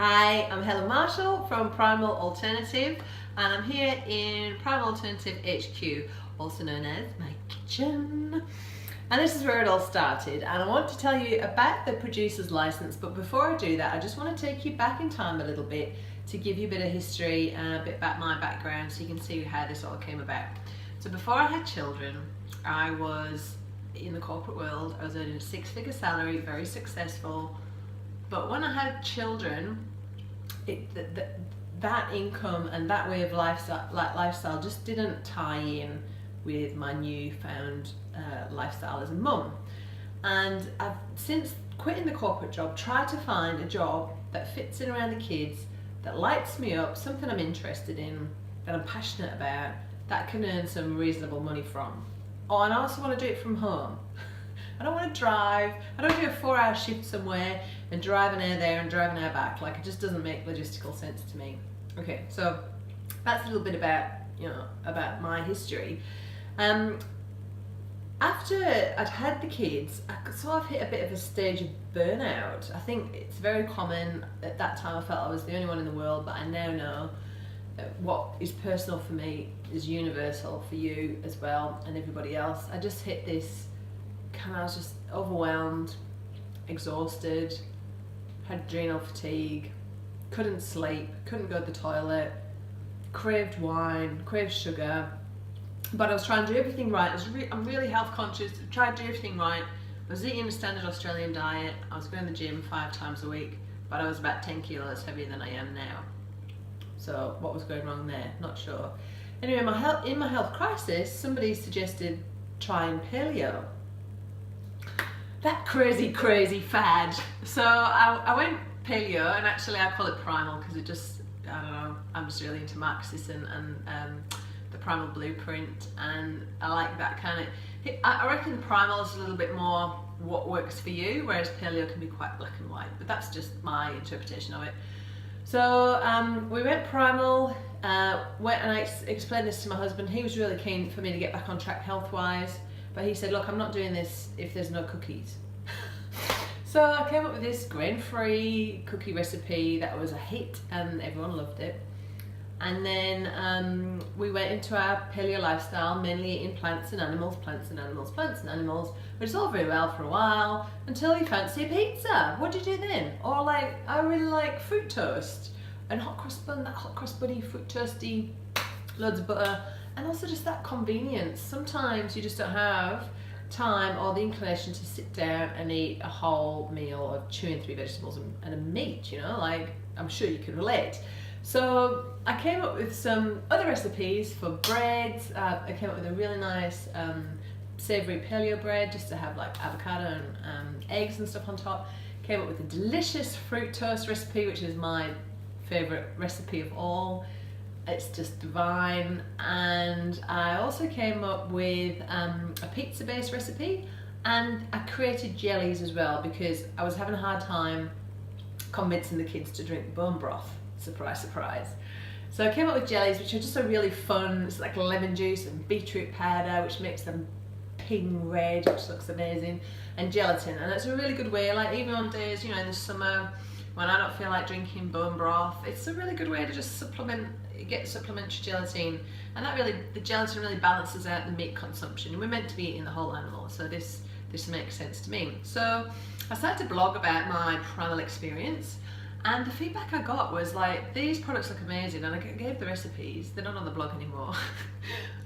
Hi, I'm Helen Marshall from Primal Alternative, and I'm here in Primal Alternative HQ, also known as my kitchen. And this is where it all started, and I want to tell you about the producer's license, but before I do that I just want to take you back in time a little bit to give you a bit of history and a bit about my background so you can see how this all came about. So before I had children, I was in the corporate world. I was earning a six-figure salary, very successful, but when I had children, that income and that way of lifestyle just didn't tie in with my newfound lifestyle as a mum. And I've since quitting the corporate job tried to find a job that fits in around the kids, that lights me up, something I'm interested in, that I'm passionate about, that I can earn some reasonable money from. Oh, and I also want to do it from home. I don't want to drive. I don't do a 4-hour shift somewhere and drive an hour there and drive an hour back. Like, it just doesn't make logistical sense to me. Okay, so that's a little bit about, about my history. After I'd had the kids, I sort of hit a bit of a stage of burnout. I think it's very common. At that time I felt I was the only one in the world, but I now know that what is personal for me is universal for you as well and everybody else. I just hit this I was just overwhelmed, exhausted, had adrenal fatigue, couldn't sleep, couldn't go to the toilet, craved wine, craved sugar, but I was trying to do everything right. I'm really health conscious, tried to do everything right. I was eating a standard Australian diet, I was going to the gym 5 times a week, but I was about 10 kilos heavier than I am now. So what was going wrong there? Not sure. Anyway, in my health crisis, somebody suggested trying paleo. That crazy fad. So I went paleo, and actually I call it Primal because it just, I don't know, I'm just really into Marxist and the Primal blueprint, and I like that kind of, I reckon Primal is a little bit more what works for you, whereas paleo can be quite black and white, but that's just my interpretation of it. So we went Primal, and I explained this to my husband. He was really keen for me to get back on track health-wise, but he said, look, I'm not doing this if there's no cookies. So I came up with this grain-free cookie recipe that was a hit and everyone loved it. And then we went into our paleo lifestyle, mainly eating plants and animals, which is all very well for a while, until you fancy a pizza. What do you do then? Or like, I really like fruit toast and hot cross bun, that hot cross bunny, fruit toasty, loads of butter. And also just that convenience. Sometimes you just don't have time or the inclination to sit down and eat a whole meal of chewing 3 vegetables and a meat, like, I'm sure you can relate. So I came up with some other recipes for breads. I came up with a really nice savoury paleo bread just to have like avocado and eggs and stuff on top. Came up with a delicious fruit toast recipe, which is my favourite recipe of all. It's just divine. And I also came up with a pizza based recipe, and I created jellies as well because I was having a hard time convincing the kids to drink bone broth. Surprise, surprise. So I came up with jellies, which are just a really fun, it's like lemon juice and beetroot powder, which makes them pink red, which looks amazing, and gelatin. And it's a really good way, like even on days, in the summer when I don't feel like drinking bone broth, it's a really good way to just get supplementary gelatin, and the gelatin really balances out the meat consumption. We're meant to be eating the whole animal, so this makes sense to me. So I started to blog about my primal experience, and the feedback I got was like, these products look amazing, and I gave the recipes. They're not on the blog anymore.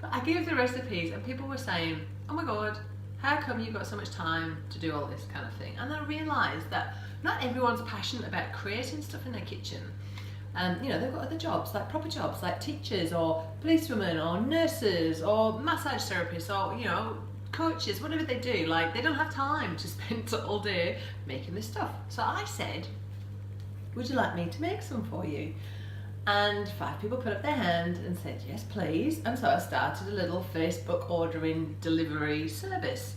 But I gave the recipes and people were saying, oh my god, how come you've got so much time to do all this kind of thing? And I realised that not everyone's passionate about creating stuff in their kitchen. They've got other jobs, like proper jobs, like teachers or policewomen or nurses or massage therapists or, coaches, whatever they do. Like, they don't have time to spend all day making this stuff. So I said, would you like me to make some for you? And 5 people put up their hand and said, yes, please. And so I started a little Facebook ordering delivery service,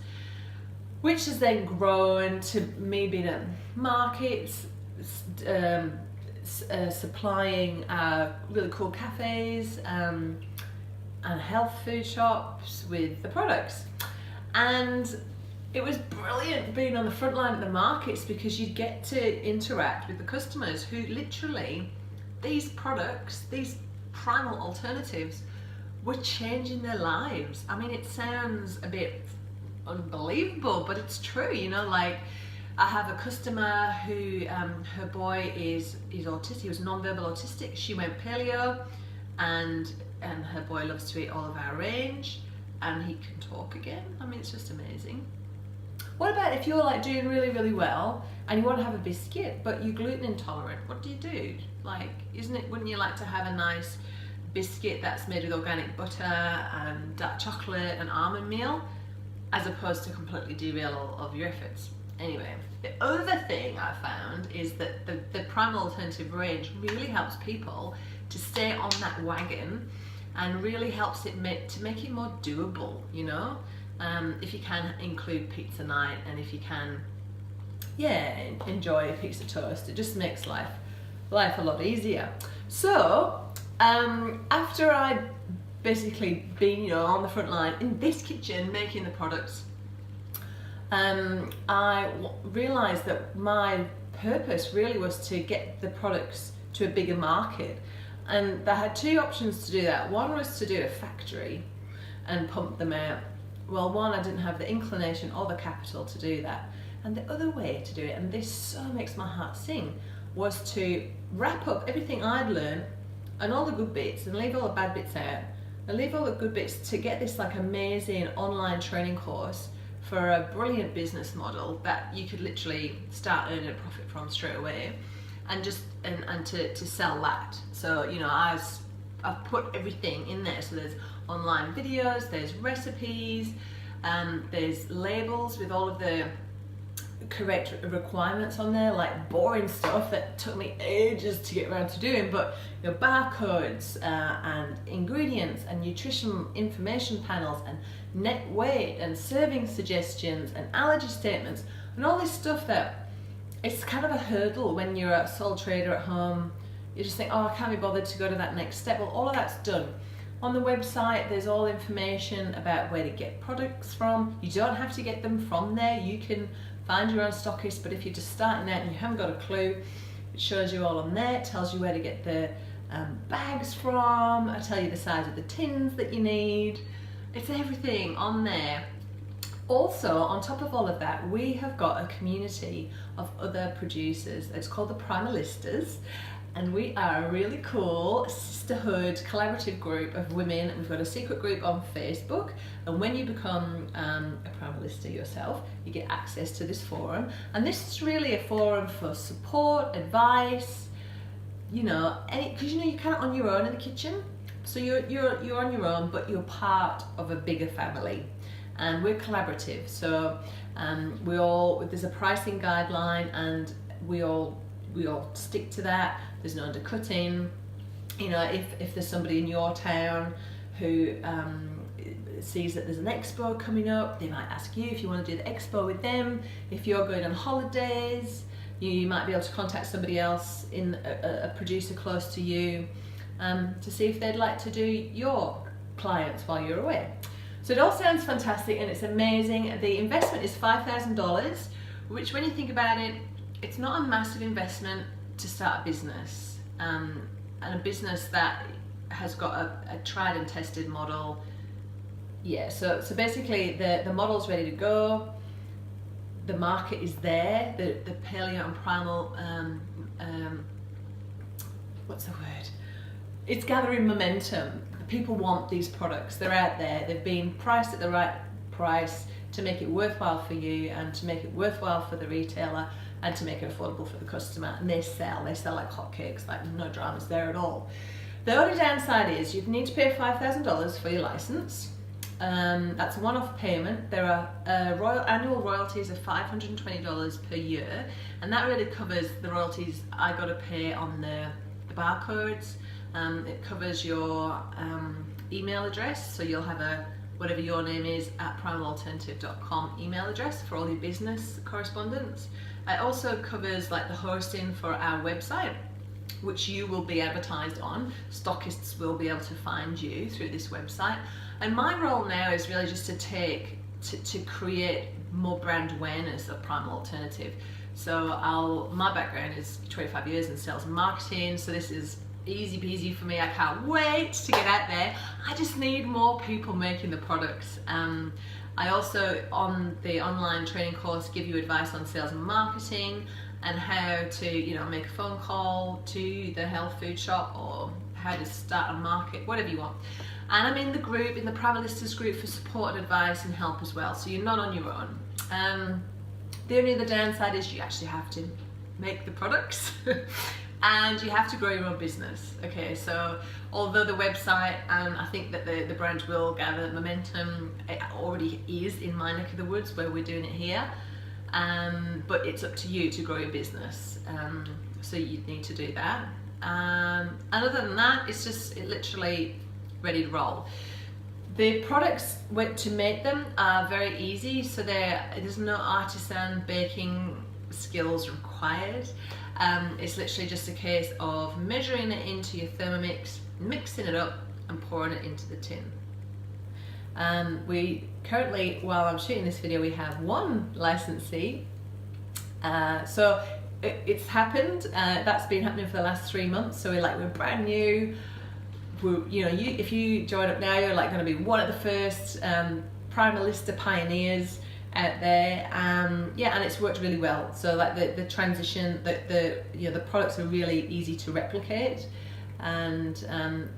which has then grown to me being at markets, supplying really cool cafes and health food shops with the products. And it was brilliant being on the front line of the markets, because you get to interact with the customers who literally, these products, these primal alternatives, were changing their lives. I mean, it sounds a bit unbelievable, but it's true. You know, like, I have a customer who her boy is autistic. He was non-verbal autistic. She went paleo, and her boy loves to eat all of our range, and he can talk again. I mean, it's just amazing. What about if you're like doing really, really well and you want to have a biscuit, but you're gluten intolerant? What do you do? Like, wouldn't you like to have a nice biscuit that's made with organic butter and dark chocolate and almond meal, as opposed to completely derail all of your efforts? Anyway, the other thing I found is that the Primal Alternative range really helps people to stay on that wagon, and really helps it to make it more doable, you know? If you can include pizza night, and if you can, enjoy a piece of toast, it just makes life a lot easier. So, after I'd basically been, on the front line in this kitchen making the products, I realised that my purpose really was to get the products to a bigger market, and I had two options to do that. One was to do a factory and pump them out. Well, one, I didn't have the inclination or the capital to do that, and the other way to do it, and this so makes my heart sing, was to wrap up everything I'd learned and all the good bits, and leave all the bad bits out, and leave all the good bits to get this like amazing online training course for a brilliant business model that you could literally start earning a profit from straight away, and to sell that. So, I've put everything in there. So there's online videos, there's recipes, there's labels with all of the correct requirements on there, like boring stuff that took me ages to get around to doing, but barcodes and ingredients and nutrition information panels and net weight and serving suggestions and allergy statements and all this stuff that it's kind of a hurdle when you're a sole trader at home. You just think, oh, I can't be bothered to go to that next step. Well, all of that's done. On the website, there's all information about where to get products from. You don't have to get them from there. You can find your own stockist, but if you're just starting out and you haven't got a clue, it shows you all on there. It tells you where to get the bags from. I tell you the size of the tins that you need. It's everything on there. Also, on top of all of that, we have got a community of other producers. It's called the Primalistas, and we are a really cool sisterhood collaborative group of women. We've got a secret group on Facebook, and when you become a Primalista yourself, you get access to this forum, and this is really a forum for support, advice, because you're kind of on your own in the kitchen. So you're on your own, but you're part of a bigger family, and we're collaborative. So there's a pricing guideline, and we all stick to that. There's no undercutting. If there's somebody in your town who sees that there's an expo coming up, they might ask you if you want to do the expo with them. If you're going on holidays, you might be able to contact somebody else in a producer close to you to see if they'd like to do your clients while you're away. So it all sounds fantastic and it's amazing. The investment is $5,000, which, when you think about it, it's not a massive investment to start a business, and a business that has got a tried and tested model. So basically the model's ready to go. The market is there. The paleo and primal, what's the word? It's gathering momentum. People want these products. They're out there. They've been priced at the right price to make it worthwhile for you, and to make it worthwhile for the retailer, and to make it affordable for the customer. And they sell like hotcakes, like no dramas there at all. The only downside is you need to pay $5,000 for your license. That's a one-off payment. There are annual royalties of $520 per year, and that really covers the royalties I got to pay on the barcodes. It covers your email address, so you'll have whatever your name is at primalalternative.com email address for all your business correspondence. It also covers like the hosting for our website, which you will be advertised on. Stockists will be able to find you through this website. And my role now is really just to create more brand awareness of Primal Alternative. So my background is 25 years in sales and marketing, so this is easy peasy for me. I can't wait to get out there. I just need more people making the products. I also, on the online training course, give you advice on sales and marketing and how to, make a phone call to the health food shop, or how to start a market, whatever you want. And I'm in the group, in the Primalistas group, for support and advice and help as well, so you're not on your own. The only other downside is you actually have to make the products and you have to grow your own business. Okay, so although the website, I think that the brand will gather momentum, it already is in my neck of the woods where we're doing it here, but it's up to you to grow your business, so you need to do that. And other than that, it's literally ready to roll. The products, to make them, are very easy, so there's no artisan baking skills required. It's literally just a case of measuring it into your Thermomix, mixing it up and pouring it into the tin. We currently, while I'm shooting this video, we have one licensee. So it's happened, that's been happening for the last 3 months, so we're brand new. If you join up now, you're going to be one of the first Primalista pioneers out there. And it's worked really well. So the transition, the products are really easy to replicate, and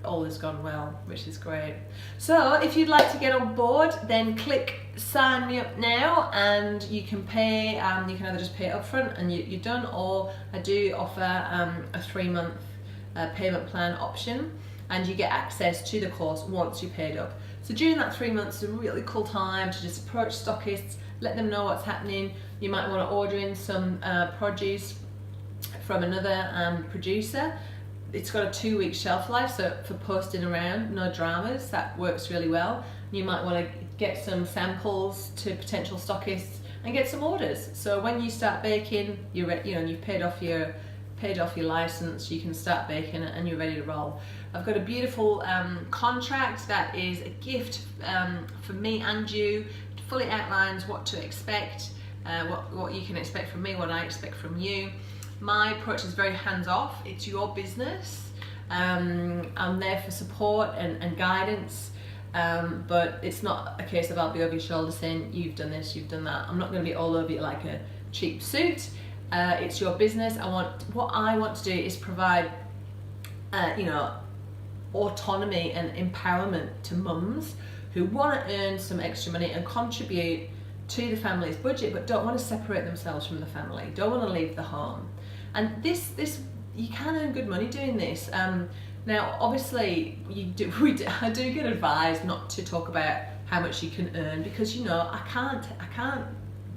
all has gone well, which is great. So if you'd like to get on board, then click sign me up now, and you can pay. You can either just pay up front and you're done, or I do offer a 3-month payment plan option, and you get access to the course once you paid up. So during that 3 months is a really cool time to just approach stockists, let them know what's happening. You might want to order in some produce from another producer. It's got a 2-week shelf life, so for posting around, no dramas, that works really well. You might want to get some samples to potential stockists and get some orders. So when you start baking, you've paid off your license, you can start baking it and you're ready to roll. I've got a beautiful contract that is a gift for me and you. It fully outlines what to expect, what you can expect from me, what I expect from you. My approach is very hands-off. It's your business. I'm there for support and guidance, but it's not a case of I'll be over your shoulder saying you've done this, you've done that. I'm not going to be all over you like a cheap suit. It's your business. What I want to do is provide, autonomy and empowerment to mums who want to earn some extra money and contribute to the family's budget, but don't want to separate themselves from the family, don't want to leave the home. And this you can earn good money doing this. Now, obviously, I do get advised not to talk about how much you can earn, because I can't.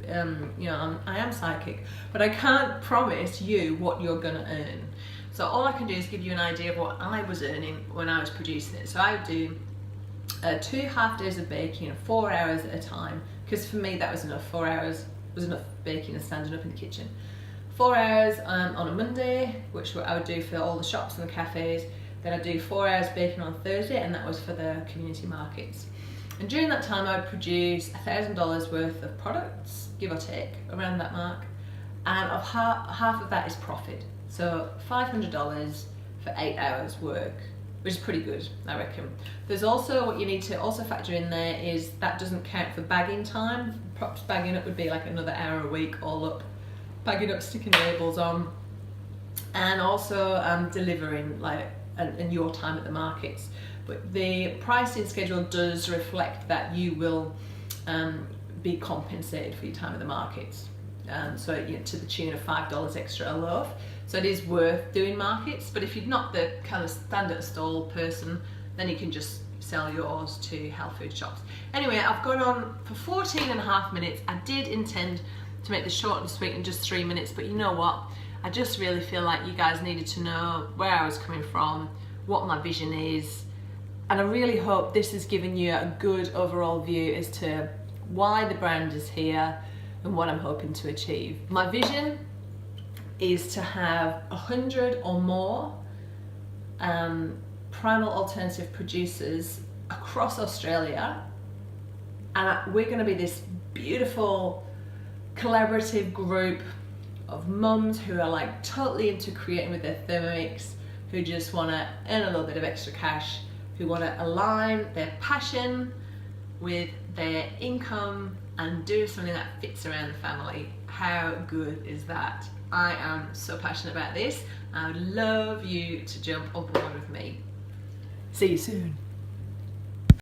I am psychic, but I can't promise you what you're gonna earn. So all I can do is give you an idea of what I was earning when I was producing it. So I would do 2 half-days of baking, 4 hours at a time, because for me that was enough. 4 hours was enough baking and standing up in the kitchen. 4 hours on a Monday, which I would do for all the shops and the cafes. Then I'd do 4 hours baking on Thursday, and that was for the community markets. And during that time, I would produce $1,000 worth of products, give or take, around that mark. And of half of that is profit. So $500 for 8 hours work, which is pretty good, I reckon. There's also, what you need to also factor in there is that doesn't count for bagging time. Perhaps bagging up would be like another hour a week all up. Bagging up, sticking labels on, and also delivering, and your time at the markets. But the pricing schedule does reflect that you will be compensated for your time at the markets. So to the tune of $5 extra a loaf. So it is worth doing markets, but if you're not the kind of stand at a stall person, then you can just sell yours to health food shops. Anyway, I've gone on for 14.5 minutes. I did intend to make this short and sweet in just 3 minutes, but you know what? I just really feel like you guys needed to know where I was coming from, what my vision is, and I really hope this has given you a good overall view as to why the brand is here and what I'm hoping to achieve. My vision is to have 100 or more primal alternative producers across Australia, and we're going to be this beautiful collaborative group of mums who are like totally into creating with their Thermomix, who just want to earn a little bit of extra cash, who want to align their passion with their income and do something that fits around the family. How good is that? I am so passionate about this. I would love you to jump on board with me. See you soon.